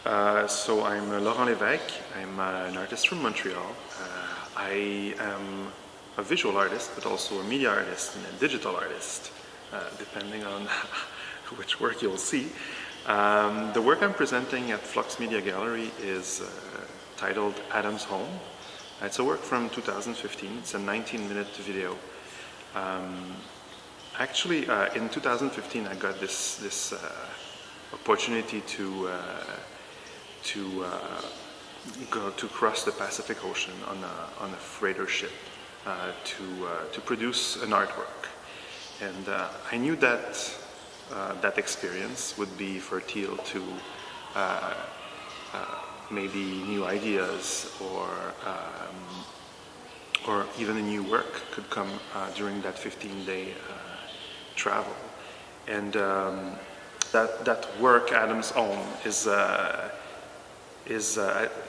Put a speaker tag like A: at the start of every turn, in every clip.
A: So I'm Laurent Lévesque. I'm an artist from Montreal. I am a visual artist, but also a media artist and a digital artist, depending on which work you'll see. The work I'm presenting at FLUX Media Gallery is titled Adam's Home. It's a work from 2015. It's a 19-minute video. Actually, in 2015, I got this opportunity to cross the Pacific Ocean on a freighter ship to produce an artwork, and I knew that that experience would be fertile to maybe new ideas or even a new work could come during that 15-day travel. And that work, Adam's Home,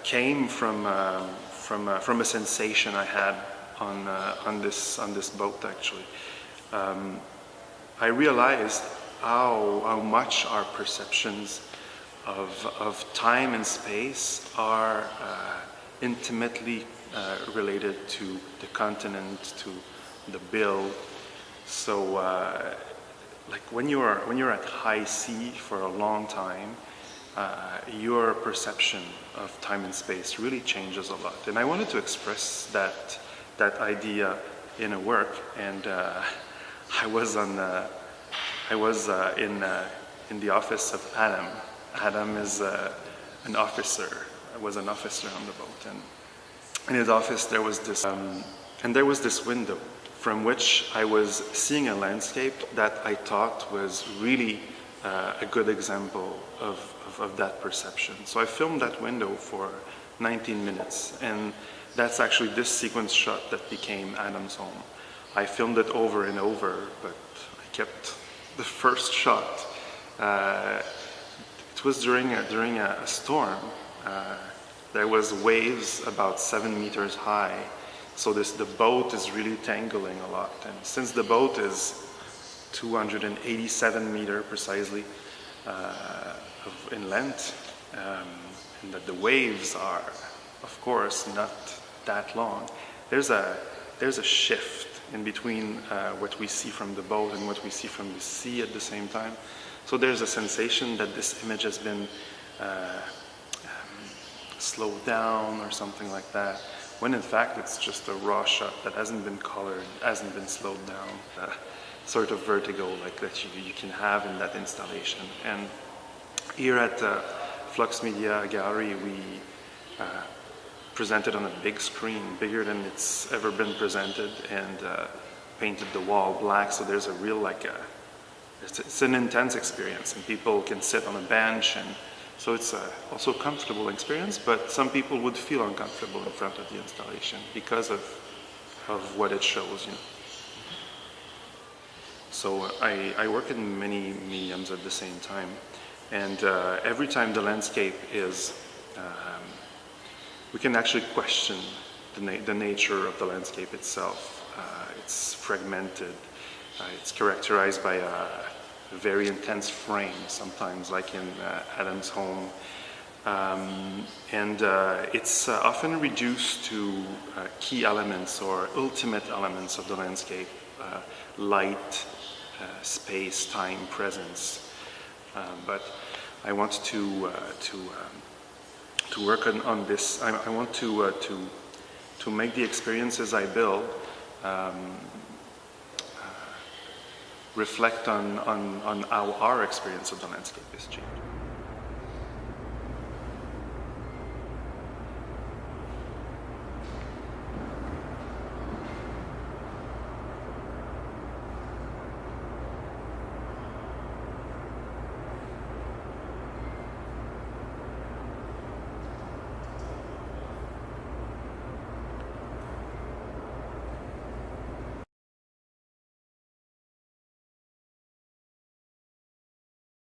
A: came from a sensation I had on this boat. Actually, I realized how much our perceptions of time and space are intimately related to the continent, to the build. So, like when you're at high sea for a long time, your perception of time and space really changes a lot. And I wanted to express that idea in a work. And I was in the office of Adam. Adam is an officer. I was an officer on the boat, and in his office there was this window from which I was seeing a landscape that I thought was really a good example of that perception. So I filmed that window for 19 minutes, and that's actually this sequence shot that became Adam's Home. I filmed it over and over, but I kept the first shot. It was during a storm. There was waves about 7 meters high. So the boat is really tangling a lot, and since the boat is 287 meters precisely in length, and that the waves are, of course, not that long, there's a shift in between what we see from the boat and what we see from the sea at the same time. So there's a sensation that this image has been slowed down or something like that, when in fact it's just a raw shot that hasn't been colored, hasn't been slowed down. Sort of vertigo like that you can have in that installation. And here at FLUX Media Gallery, we presented on a big screen, bigger than it's ever been presented, and painted the wall black. So there's a real it's an intense experience, and people can sit on a bench, and so it's also a comfortable experience, but some people would feel uncomfortable in front of the installation because of what it shows, you know. So I work in many mediums at the same time, and every time the landscape is, we can actually question the nature of the landscape itself. It's fragmented, it's characterized by a very intense frame, sometimes like in Adam's Home, and it's often reduced to key elements or ultimate elements of the landscape, light, space, time, presence. But I want to work on this. I want to make the experiences I build reflect on how our experience of the landscape is changing.